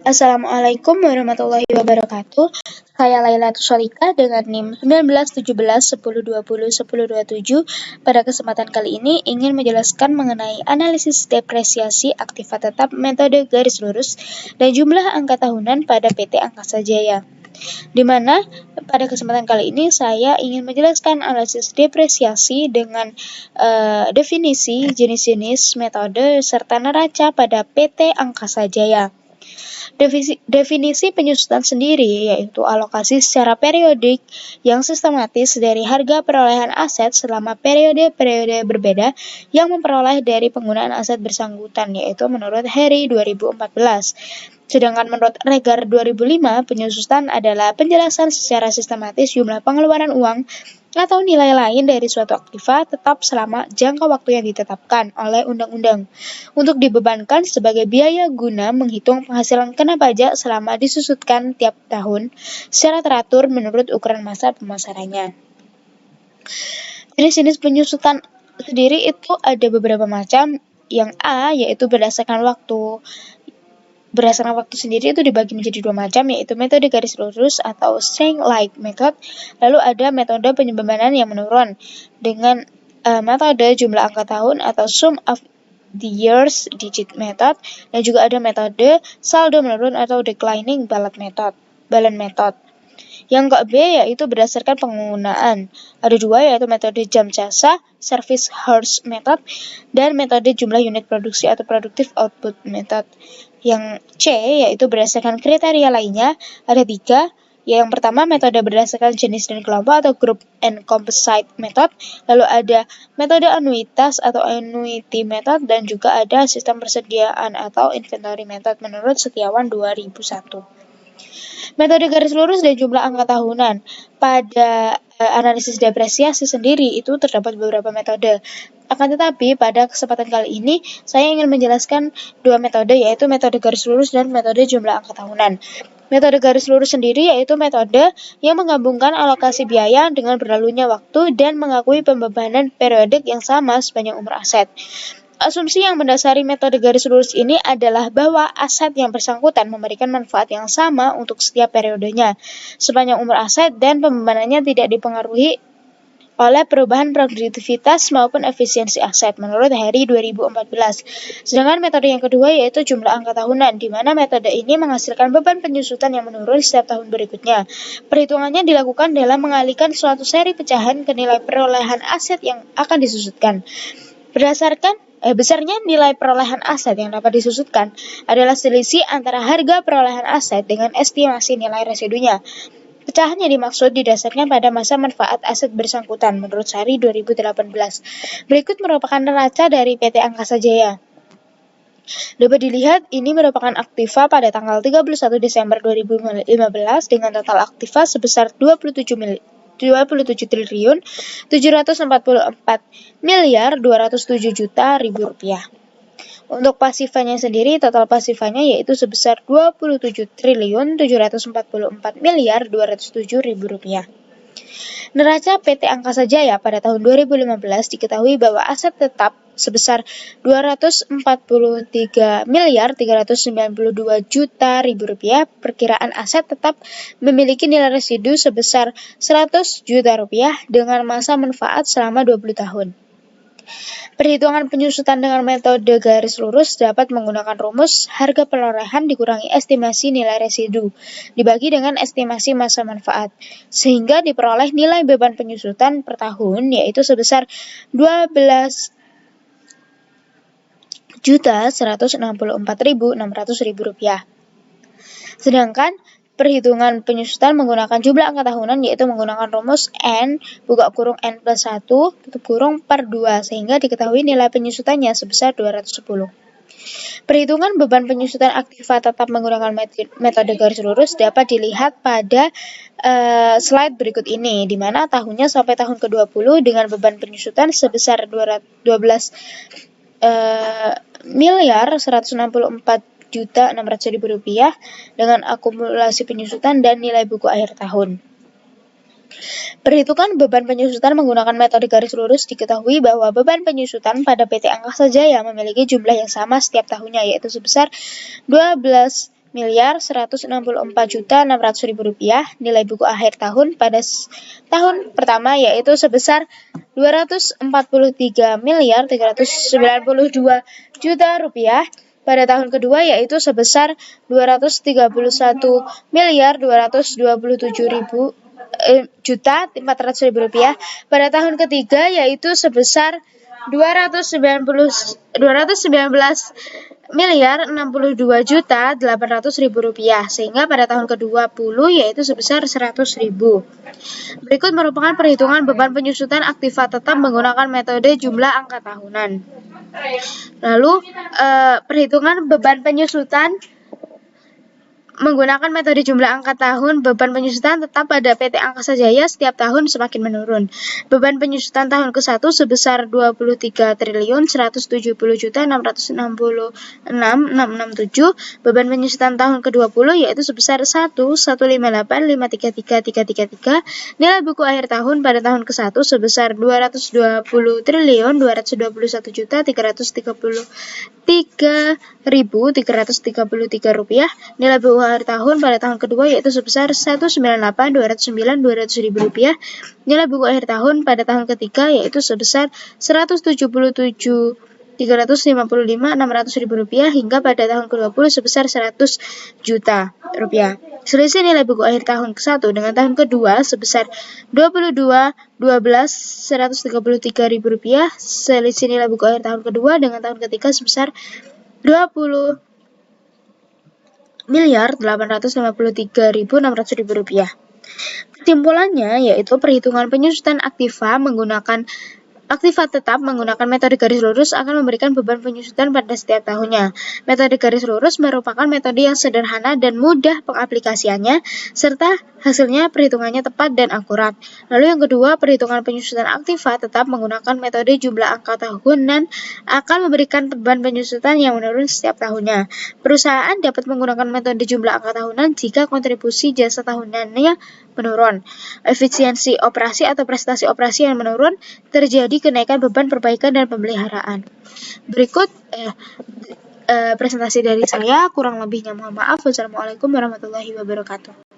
Assalamualaikum warahmatullahi wabarakatuh. Saya Laila Tusolika dengan NIM 191710201027. Pada kesempatan kali ini ingin menjelaskan mengenai analisis depresiasi aktiva tetap metode garis lurus dan jumlah angka tahunan pada PT Angkasa Jaya. Di mana pada kesempatan kali ini saya ingin menjelaskan analisis depresiasi dengan definisi, jenis-jenis, metode, serta neraca pada PT Angkasa Jaya. Definisi penyusutan sendiri yaitu alokasi secara periodik yang sistematis dari harga perolehan aset selama periode-periode berbeda yang memperoleh dari penggunaan aset bersangkutan, yaitu menurut Harry 2014. Sedangkan menurut Regar 2005, penyusutan adalah penjelasan secara sistematis jumlah pengeluaran uang atau nilai lain dari suatu aktiva tetap selama jangka waktu yang ditetapkan oleh undang-undang untuk dibebankan sebagai biaya guna menghitung penghasilan kena pajak selama disusutkan tiap tahun secara teratur menurut ukuran masa pemasarannya. Jenis-jenis penyusutan sendiri itu ada beberapa macam. Yang A yaitu berdasarkan waktu sendiri itu dibagi menjadi dua macam, yaitu metode garis lurus atau string like method. Lalu ada metode penyebebanan yang menurun dengan metode jumlah angka tahun atau sum of the years digit method, dan juga ada metode saldo menurun atau declining balance method. Yang ke B yaitu berdasarkan penggunaan. Ada dua, yaitu metode jam jasa service hours method dan metode jumlah unit produksi atau productive output method. Yang C yaitu berdasarkan kriteria lainnya. Ada tiga. Yang pertama metode berdasarkan jenis dan kelompok atau group and composite method. Lalu ada metode anuitas atau annuity method, dan juga ada sistem persediaan atau inventory method menurut Setiawan 2001. Metode garis lurus dan jumlah angka tahunan. Pada analisis depresiasi sendiri itu terdapat beberapa metode. Akan tetapi pada kesempatan kali ini saya ingin menjelaskan dua metode, yaitu metode garis lurus dan metode jumlah angka tahunan. Metode garis lurus sendiri yaitu metode yang menggabungkan alokasi biaya dengan berlalunya waktu dan mengakui pembebanan periodik yang sama sepanjang umur aset. Asumsi yang mendasari metode garis lurus ini adalah bahwa aset yang bersangkutan memberikan manfaat yang sama untuk setiap periodenya sepanjang umur aset dan pembebanannya tidak dipengaruhi oleh perubahan produktivitas maupun efisiensi aset menurut Harry 2014. Sedangkan metode yang kedua yaitu jumlah angka tahunan, di mana metode ini menghasilkan beban penyusutan yang menurun setiap tahun berikutnya. Perhitungannya dilakukan dalam mengalihkan suatu seri pecahan ke nilai perolehan aset yang akan disusutkan. Besarnya nilai perolehan aset yang dapat disusutkan adalah selisih antara harga perolehan aset dengan estimasi nilai residunya. Pecahan yang dimaksud didasarkan pada masa manfaat aset bersangkutan menurut Sari 2018. Berikut merupakan neraca dari PT Angkasa Jaya. Dapat dilihat ini merupakan aktiva pada tanggal 31 Desember 2015 dengan total aktiva sebesar 27 triliun 744 miliar 207 juta ribu rupiah. Untuk pasifanya sendiri, total pasifanya yaitu sebesar 27 triliun 744 miliar 207 ribu rupiah. Neraca PT Angkasa Jaya pada tahun 2015 diketahui bahwa aset tetap sebesar 243 miliar 392 juta ribu rupiah. Perkiraan aset tetap memiliki nilai residu sebesar 100 juta rupiah dengan masa manfaat selama 20 tahun. Perhitungan penyusutan dengan metode garis lurus dapat menggunakan rumus harga perolehan dikurangi estimasi nilai residu dibagi dengan estimasi masa manfaat, sehingga diperoleh nilai beban penyusutan per tahun yaitu sebesar 12.164.600 rupiah. Sedangkan perhitungan penyusutan menggunakan jumlah angka tahunan yaitu menggunakan rumus N (N plus 1) per 2 sehingga diketahui nilai penyusutannya sebesar 210. Perhitungan beban penyusutan aktiva tetap menggunakan metode garis lurus dapat dilihat pada slide berikut ini, di mana tahunnya sampai tahun ke-20 dengan beban penyusutan sebesar 12 miliar 164.600.000 rupiah dengan akumulasi penyusutan dan nilai buku akhir tahun. Perhitungan beban penyusutan menggunakan metode garis lurus. Diketahui bahwa beban penyusutan pada PT Angkasa Jaya memiliki jumlah yang sama setiap tahunnya, yaitu sebesar 12.164.600.000 rupiah. Nilai buku akhir tahun pada tahun pertama yaitu sebesar 243.392.000.000 rupiah. Pada tahun kedua yaitu sebesar 231.227.400.000 rupiah. Pada tahun ketiga yaitu sebesar 219.062.800.000 rupiah, sehingga pada tahun ke-20 yaitu sebesar 100.000. Berikut merupakan perhitungan beban penyusutan aktiva tetap menggunakan metode jumlah angka tahunan. Lalu perhitungan beban penyusutan menggunakan metode jumlah angka tahun, beban penyusutan tetap pada PT Angkasa Jaya setiap tahun semakin menurun. Beban penyusutan tahun ke-1 sebesar 23.170.666.667. Beban penyusutan tahun ke-20 yaitu sebesar 1.158.533.333. Nilai buku akhir tahun pada tahun ke-1 sebesar 220.221.333.333 rupiah. Nilai buku akhir tahun pada tahun kedua yaitu sebesar 198.209.200.000 rupiah. Nilai buku akhir tahun pada tahun ketiga yaitu sebesar 177.355.600.000 rupiah, hingga pada tahun ke-20 sebesar 100 juta rupiah. Selisih nilai buku akhir tahun ke-1 dengan tahun kedua sebesar 22.12.133.000 rupiah. Selisih nilai buku akhir tahun kedua dengan tahun ketiga sebesar 20.853.600.000 rupiah. Kesimpulannya yaitu perhitungan penyusutan aktiva tetap menggunakan metode garis lurus akan memberikan beban penyusutan pada setiap tahunnya. Metode garis lurus merupakan metode yang sederhana dan mudah pengaplikasiannya, serta hasilnya perhitungannya tepat dan akurat. Lalu yang kedua, perhitungan penyusutan aktiva tetap menggunakan metode jumlah angka tahunan akan memberikan beban penyusutan yang menurun setiap tahunnya. Perusahaan dapat menggunakan metode jumlah angka tahunan jika kontribusi jasa tahunannya menurun, efisiensi operasi atau prestasi operasi yang menurun, terjadi kenaikan beban perbaikan dan pemeliharaan. Berikut presentasi dari saya, kurang lebihnya mohon maaf. Wassalamualaikum warahmatullahi wabarakatuh.